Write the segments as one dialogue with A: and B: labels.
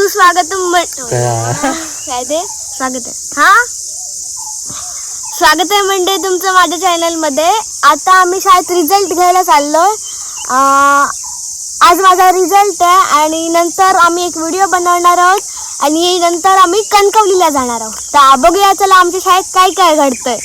A: सुस्वागतम काय ते स्वागत आहे स्वागत आहे म्हणजे तुमचं माझ्या चॅनल मध्ये. आता आम्ही शाळेत रिझल्ट घ्यायला चाललोय. आज माझा रिझल्ट आहे आणि नंतर आम्ही एक व्हिडिओ बनवणार आहोत आणि नंतर आम्ही कणकवलीला जाणार आहोत. तर बघूया चला आमच्या शाळेत काय काय घडतंय.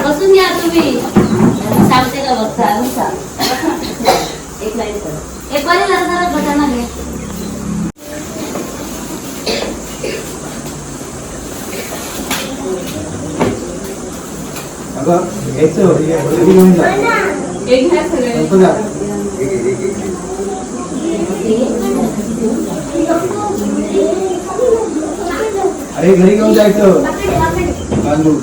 B: बसून घ्या तुम्ही. सांगते का बघता एक लाईन कर एक बारी जरा बघा घे. एक घ्या सगळे.
C: अरे घरी घेऊन जायचं तांदूळ.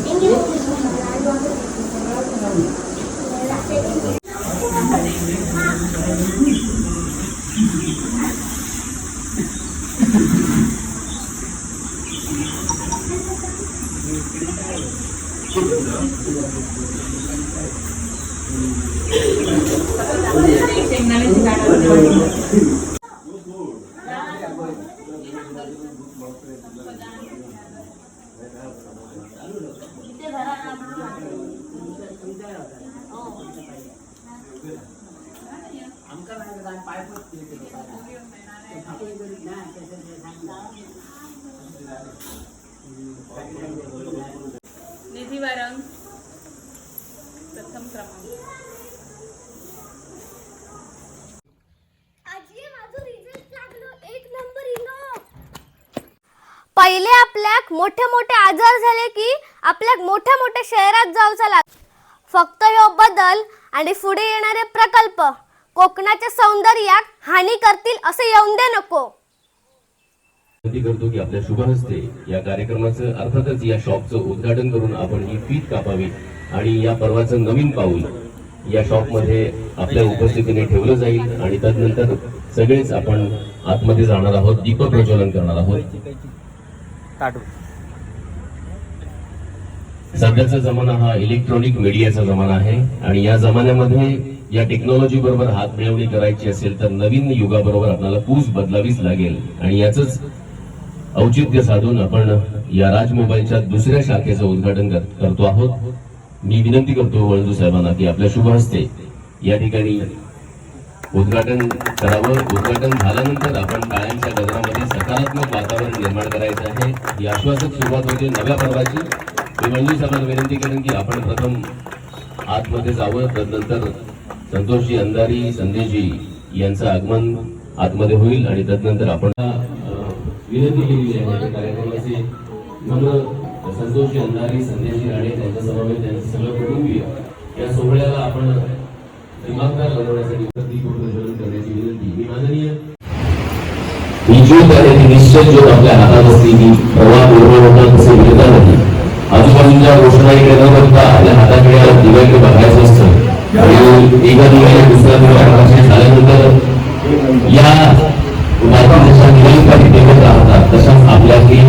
D: निधी वारंग प्रथम क्रमांक.
A: पहिले आपल्याक मोठे मोठे आजार झाले की आपल्याक मोठ्या मोठ्या शहरात जाऊचा लाग. फक्त ह्यो बदल आणि पुढे येणारे प्रकल्प कोकणाच्या सौंदर्याक हानी करतील असे येऊन दे नको.
E: विनंती करतो की आपल्या शुभ हस्ते या कार्यक्रमाचं अर्थातच या शॉपचं उद्घाटन करून आपण ही फीत कापावी आणि या पर्वाचं नवीन पाऊल या शॉप मध्ये आपल्या उपस्थितीने ठेवलं जाईल आणि त्यानंतर सगळेच आपण आतमध्ये जाणार आहोत, दीप प्रज्वलन करणार आहोत. सध्याचा जमाना हा इलेक्ट्रॉनिक मीडियाचा जमाना आहे आणि या जमान्यामध्ये या टेक्नॉलॉजी बरोबर हात मिळवणी करायची असेल तर नवीन युगाबरोबर आपल्याला पूस बदलावीच लागेल आणि याच औचित्य साधून आपण या राज मोबाईलच्या दुसऱ्या शाखेचं उद्घाटन करतो आहोत. मी विनंती करतो वळदू साहेबांना की आपल्या शुभ हस्ते या ठिकाणी उद्घाटन करावं. उद्घाटन झाल्यानंतर आपण टाळ्यांच्या गजरामध्ये सकारात्मक वातावरण निर्माण करायचं आहे. ही आश्वासक सुरुवात होते नव्या पर्वाची. मी वळदू साहेबांना विनंती करेन की आपण प्रथम आतमध्ये जावं. तदनंतर संतोषजी अंधारी संदेशजी यांचं आगमन आतमध्ये होईल आणि तदनंतर आपण विनंती केलेली आहे कार्यक्रमाचे म्हणून संतोषजी अंधारी संदेशजी राणे त्यांच्या समवेत त्यांचं सगळं कुटुंबीय या सोहळ्याला आपण दिमागदार बनवण्यासाठी प्रज्वलन करण्याची विनंती माननीय ही ज्योत आहे ती निश्चित ज्योत आपल्या हातात असते ती प्रवाह बरोबर होता तसे मिळता नाही. आजूबाजूच्या गोष्टीकडे न बघता आपल्या हाताकडे दिव्याकडे बघायचं असतं आणि एका दिव्याने दुसऱ्या दिव्याकडे झाल्यानंतर या बाकी जशा नियमित देवत राहतात तशाच आपल्यातली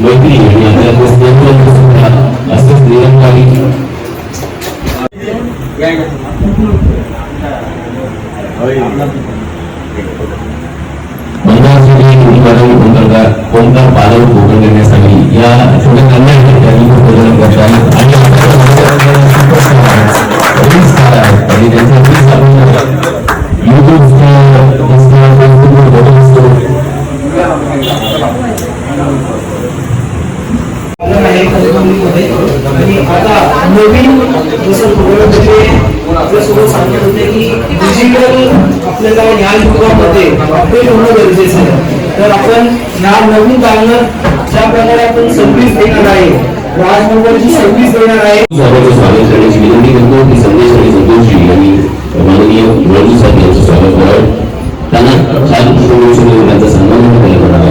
E: मैत्री आणि आपल्यातलं स्नेह सुद्धा असंच निरंकारी कोणता पालन कोकण करण्यासाठी या छोट्या कन्या त्यांनी प्रबोधन करतात आणि त्यांचा
C: आणि आता नवीन जसं आपल्यासोबत सांगत होते की डिजिटल आपल्याला या युगामध्ये अपडेट होणं गरजेचं आहे. तर आपण या नवीन काळात ज्या प्रकारे आपण सर्व्हिस देणार आहे राज मोबाईलची सर्व्हिस देणार आहे.
E: स्वागत करण्याची विनंती करतो की संदेश आणि संतोषजी यांनी माननीय वळू साहेब यांचं स्वागत करावं. त्यांना छान त्यांचा सन्मान केला जाणार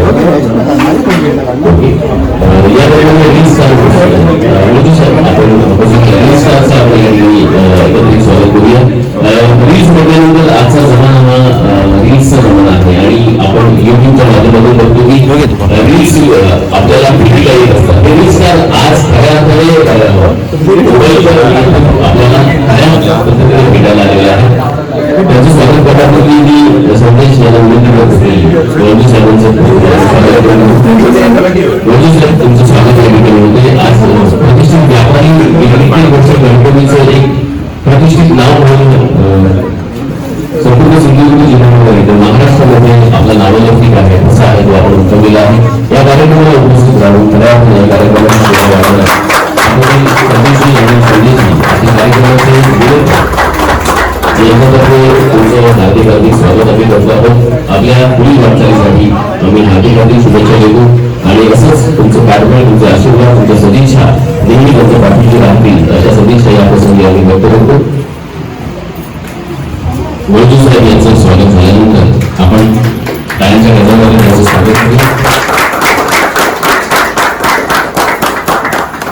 E: या रील स्टार वळू साहेब आपण रील स्टारचं आपण एकत्रित स्वागत करूया. रील्स म्हटल्यानंतर आजचा जमाना हा रील्सचा जमाना आहे आणि आपण युट्यूबच्या माध्यमातून बघतो की रील्स आपल्याला भेटीला येत असतात. हे रील्स आज खऱ्या आपल्याला खऱ्या पद्धतीने भेटायला आलेले आहे. त्यांचं स्वागत करण्यापूर्वी मी संदेश यांना विनंती करत असते रोजी साहेबांचं रोजी साहेब तुमचं स्वागत या ठिकाणी. आज प्रतिष्ठित व्यापारी गणपतीचं एक प्रतिष्ठित नाव म्हणून संपूर्ण सिंधुदुर्ग जिल्ह्यामध्ये तर महाराष्ट्रामध्ये आपला नावलौकिक आहे असा आहे तो आपण उठवलेला आहे. या कार्यक्रमाला उपस्थित राहून खऱ्या या कार्यक्रमाची संदेशजी आणि संदेशजी कार्यक्रमाचे यांच्यातर्फे तुमचं हार्दिक हार्दिक स्वागत आम्ही करतो आहोत. आपल्या पुढील वाटचालीसाठी आम्ही हार्दिक हार्दिक शुभेच्छा देतो आणि असंच तुमचं पाठबळ तुमचे आशीर्वाद तुमच्या सदिच्छा नेहमी तुमच्या पाठीशी राहतील अशा सदिच्छा या प्रसंगी आम्ही व्यक्त करतो. वळजू साहेब यांचं स्वागत झाल्यानंतर आपण टाळ्यांच्या गजरामध्ये त्यांचं स्वागत करू.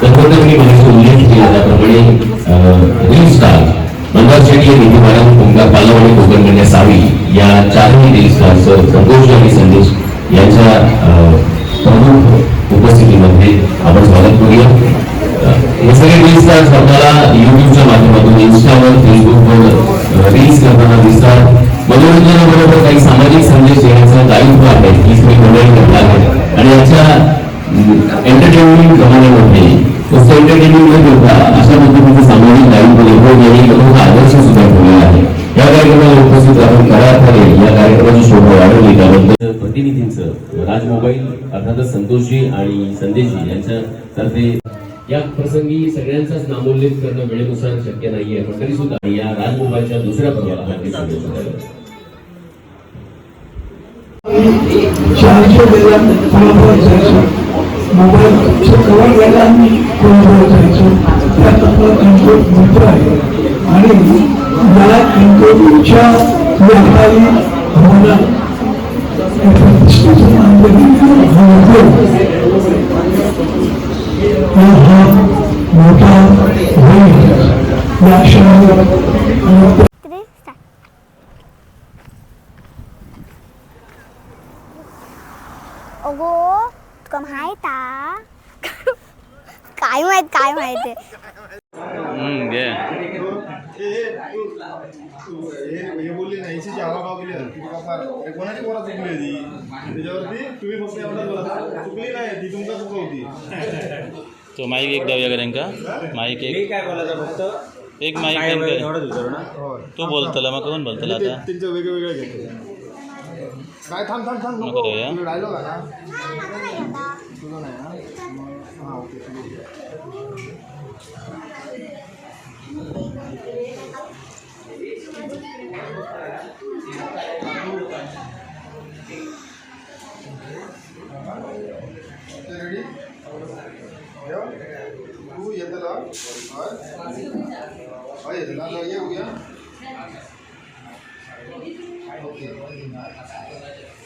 E: तत्परता मी माझ्या उल्लेख केला त्याप्रमाणे रील स्टार मंदार शेट्टी निधी महाराज ओंकार पालव आणि कोकण कन्या सावी या चारही रील स्टारचं संतोष आणि संदेश यांच्या प्रमुख उपस्थितीमध्ये आपण स्वागत करूया. हे सगळे रील स्टार्स आपल्याला युट्यूबच्या माध्यमातून इंस्टावर फेसबुकवर रील्स करताना दिसतात. मनोरंजनाबरोबर काही सामाजिक संदेश देण्याचं दायित्व आहे ही सगळी मंडळी करत आहेत आणि याच्या एंटरटेनमेंट जमान्यामध्ये नुसतं एंटरटेनमेंट न करता अशा पद्धतीचं सामाजिक दायित्व निर्भर हा आदर्श सुद्धा ठेवलेला आहे. या कार्यक्रमाला उपस्थित राहून खऱ्या अर्थाने या कार्यक्रमाची शोभा वाढवली त्याबद्दल प्रतिनिधींचं राज मोबाईल अर्थातच संतोषजी आणि संदेशजी यांच्यातर्फे या प्रसंगी सगळ्यांचाच नामोल्लेख करणं वेळेनुसार शक्य नाहीये पण तरी सुद्धा या राज मोबाईलच्या दुसऱ्या पर्वाला
C: मोबाईल कवर घ्यायला आम्ही कोणाबरोबर जायचो त्या तत्वात एनकोड मित्र आहे आणि मला एनकोडच्या व्यापारी होणं प्रतिष्ठेचं हा मोठा होईल या क्षणावर.
A: अगो तुका माहित काय माहिती
F: हे बोलली नाही हिची जावा गाव गेली कोणाची कोणा चुकली होती त्याच्यावरती तुम्ही फक्त एवढं चुकली नाही ती तुमचा चुका होती.
G: तो माईक एक द्यावया का माईक एक
F: काय बोलायचं फक्त
G: एक माईक
F: एवढंच विचारू ना
G: तो बोलतला मग कोण बोलतला आता
F: त्यांचं वेगवेगळं घेतो काय थांब थांब थांब नको डायलॉग आहे ना तुझं नाही हां ओके रेडी तू येतला येतला येऊया ओके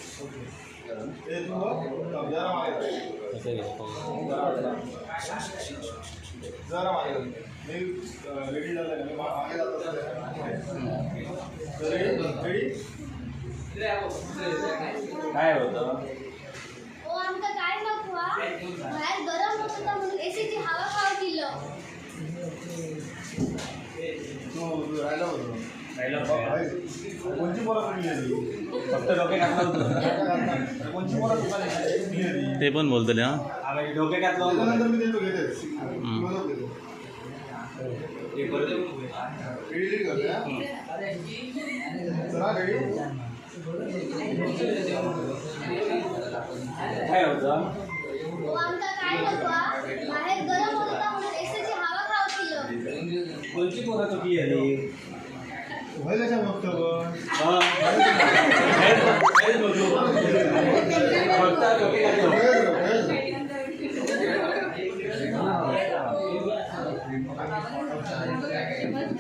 F: ते तू बघ, जरा मागे जरा मागे मी रेडी झालं मी मागे जातो रेडी
C: काय होतं
A: ओ आमका काय नको हा? बाहेर गरम होत होता म्हणून एसीची हवा खाऊ दिलं.
F: तू राहिला होतो कोणची पोरं चुकली आहे ती?
C: फक्त डोके घातलं होतं
F: कोणची पोरं चुकली आहे ती?
G: ते पण बोलतले हां
C: डोके घातलं होतं
F: त्याच्यानंतर मी देतो घेतेच रेडी करते हा? चला रेडी
C: काय होतं
A: ओ आमका काय नको हा? बाहेर गरम होत होता म्हणून एसीची हवा खाऊ दिलं.
C: कोणची पोरं चुकली आली
F: व्हायला कशा बघतो पण
C: फक्त डोके घातलं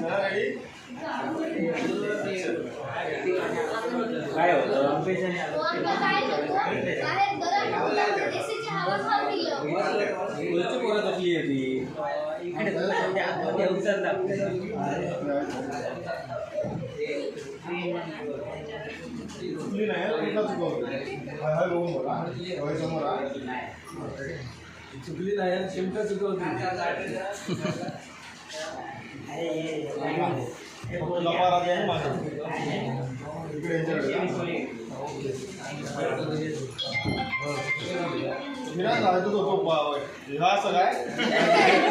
F: चला रेडी
C: काय होतं
A: ओ आमका काय नको बाहेर गरम होत होता म्हणून एसीची हवा खाऊ दिलं.
C: कोणची पोरं चुकली आहे ती
F: चुकली नाही कुठला चुकवतो हाय हाय बघून बघा डोळे समोर हा
C: चुकली नाही शिमका चुकवती
F: लपारा द्या मागे इकडे यांच्याकडे मी ना घालतो तो हा सगळा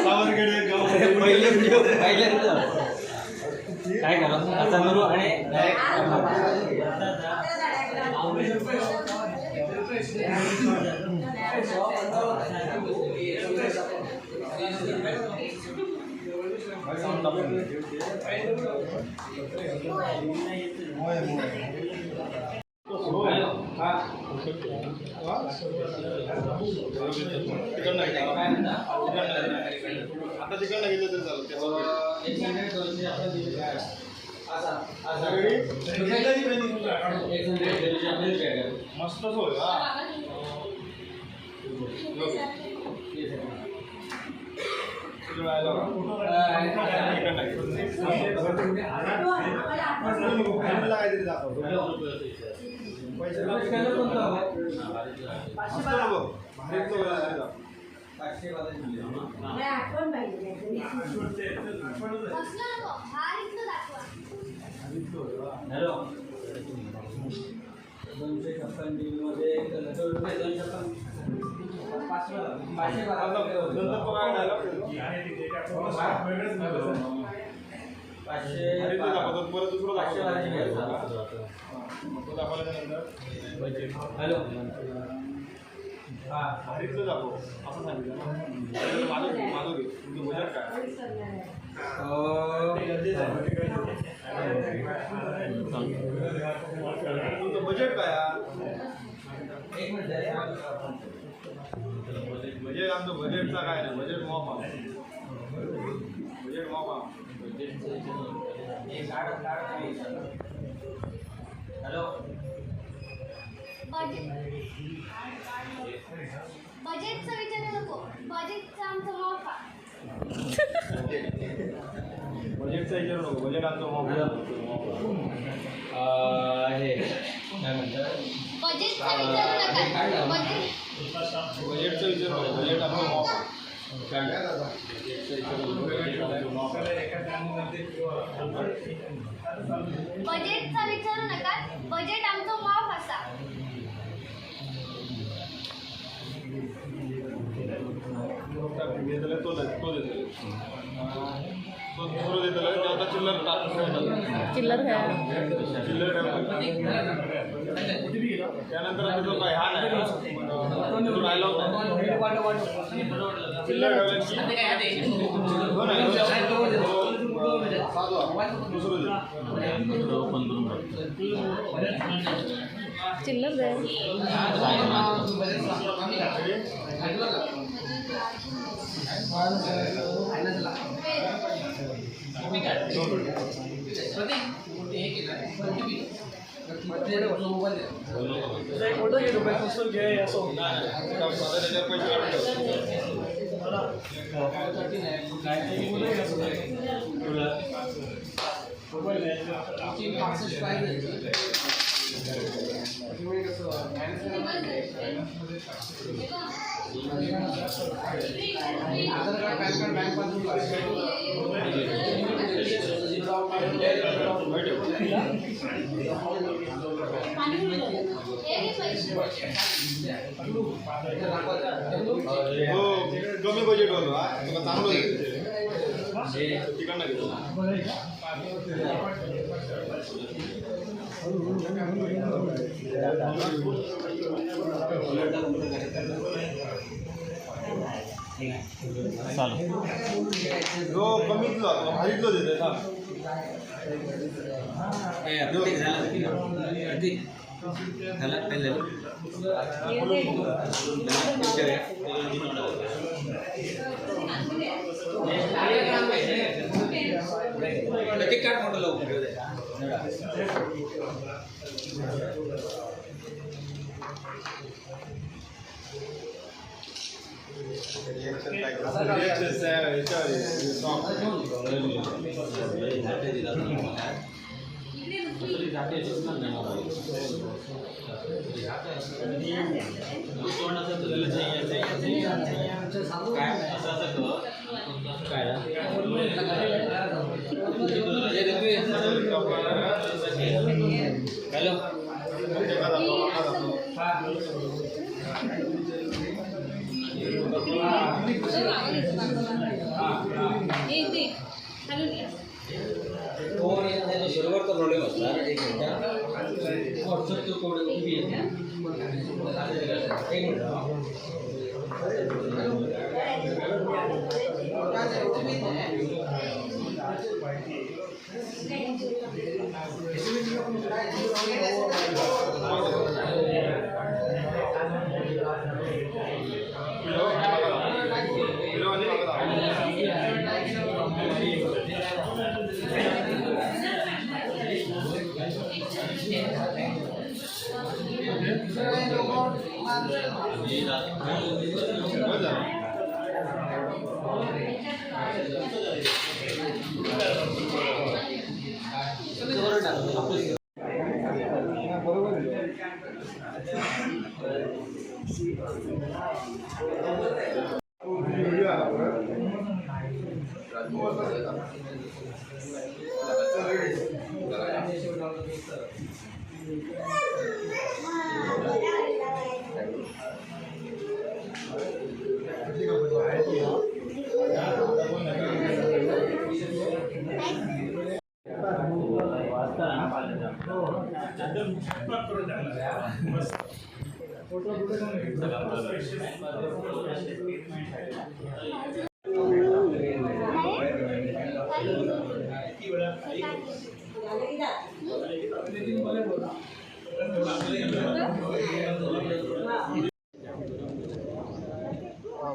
F: सावरकडे
C: पहिले व्हिडिओ पाहिले काय करा आता नरू आणि
F: आता तिकडनं घेतलं तरी चालतं मस्त होय हा
A: असलं नको बाहेर इथलं दाखवा.
C: हॅलो 256 मध्ये 256 हॅलो
F: हरितलं दाखव असं सांगितलं माझं घे तुमचं बजेट काय तुमचं बजेट काय बजेट आमचं बजेटचा काय नाही बजेट मॉप बजेट मॉप
C: हॅलो
A: बजेटचं विचारू नको बजेटचं आमचं माफ आहे.
F: बजेटचा विचारू नको बजेट आमचं मॉप
C: हे काय म्हणतात
A: बजेटचं विचारू नका बजेट
F: बजेटचं विचारू नको बजेट आमचं मॉप
A: बजेटचं विचारू नका बजेट आमचं माफ असा.
F: घेतलं तो देतो तो दुसरं देतलं ते आता चिल्लर
D: चिल्लर काय
F: चिल्लर त्यानंतर तो काय हा नाही डायलॉग चिल्लर दुसरं
D: चिल्लर द्या
F: हो कमी बजेट वाला तुला चांगलं तिकडनं घेतो
G: चालू
F: जो कमीतला भारीतलं देते ना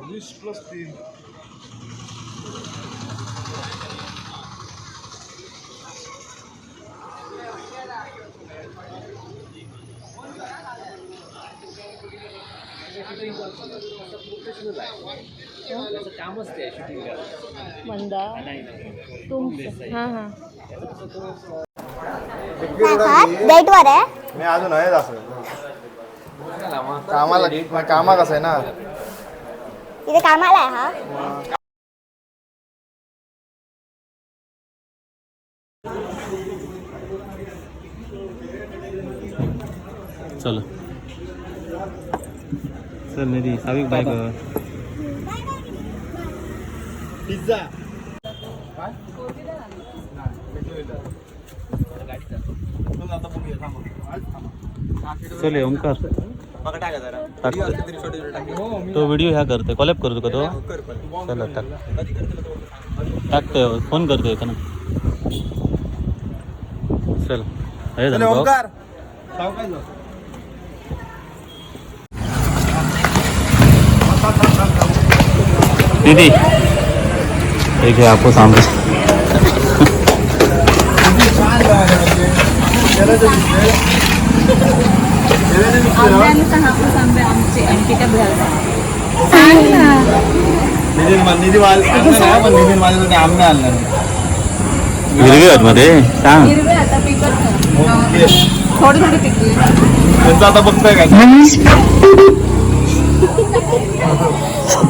F: +3
D: मंदा हां हां
A: डेट वर आहे
F: मी अजून आहे असं कामा कसं आहे ना
A: इथे कामाला आहे हा
G: चलो सर निधी साविक बाय कर
F: पिझ्झा
G: चल ओंकार तो व्हिडिओ ह्या करतोय कॉलेप करतो का तो चला टाक टाकतोय फोन करतोय का ना चल हे झालं बघ.
F: ओंकार
G: दीदी एक है आपको सामने
F: निधी माझ्यासाठी आंबे आणला
G: हिरवी आहेत मध्ये सांग
F: त्यांचं आता बघताय काय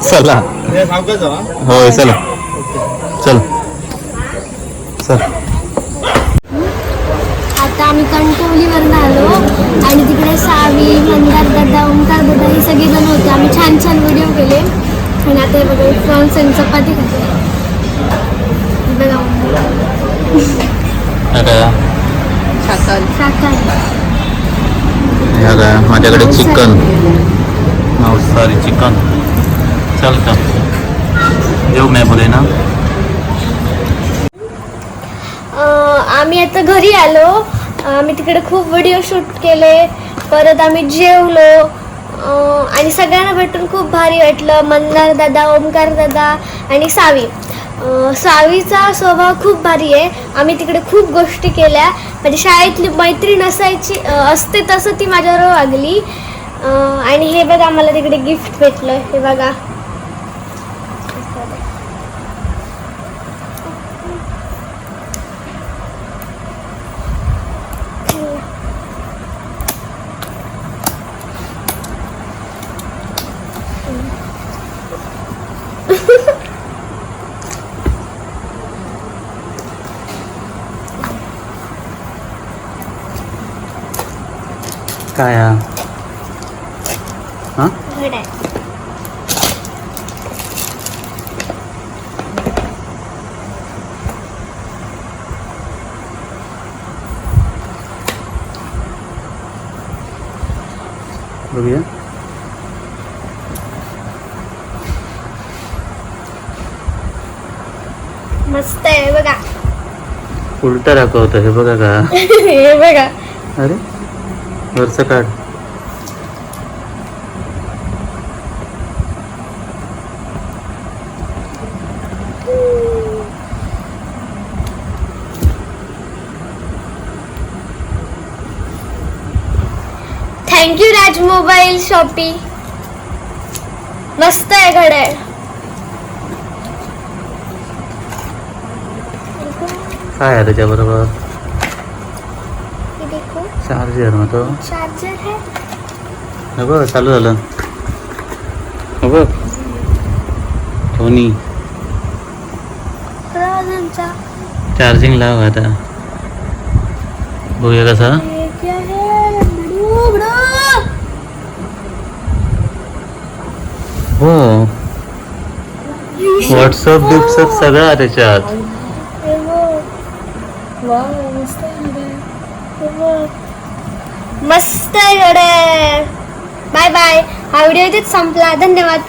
G: चला
F: सांगतोय जरा
G: होय चला चल चल.
A: आता आम्ही कणकवलीवरून आलो आणि तिकडे सावी मंदार दादा ओंकार दादा हे सगळे जण होते. आम्ही छान छान व्हिडिओ केले आणि आता हे बघा प्रॉन्स आणि चपाती खाते बघा शाकाहारी
G: माझ्याकडे चिकन मांसाहारी चिकन चालतं जेव नाही बोले ना.
A: आम्ही आता घरी आलो. आम्ही तिकडे खूप व्हिडिओ शूट केले, परत आम्ही जेवलो आणि सगळ्यांना भेटून खूप भारी वाटलं. मंदार दादा ओमकार दादा आणि सावी. सावीचा स्वभाव खूप भारी आहे. आम्ही तिकडे खूप गोष्टी केल्या. माझी शाळेतली मैत्रीण असते तसं ती माझ्याबरोबर वागली. आणि हे बघा आम्हाला तिकडे गिफ्ट भेटलं. हे बघा
G: काय हा
A: घड्याळ.
G: बघूया
A: मस्त आहे बघा.
G: उलटा दाखवतं हे बघा का.
A: हे बघा
G: अरे वरचं काढ.
A: थँक्यू राज मोबाईल शॉपी. मस्त आहे घड्याळ.
G: काय आहे त्याच्याबरोबर
A: ये देखो
G: चार्जर मग तो
A: चार्जर है.
G: हे बघ चालू झालं. हे बघ धोनी
A: राजांचा.
G: चार्जिंग लाव आता बघूया कसा.
A: ये क्या है बड़ू बड़ू.
G: हो व्हॉट्सअप बिट्सअप सगळं आहे त्याच्यात.
A: हे बघ. वाव मस्त आहे घड्याळ. हे बघ. मस्त आहे घड्याळ. Bye bye. हा व्हिडिओ इथेच संपला. धन्यवाद.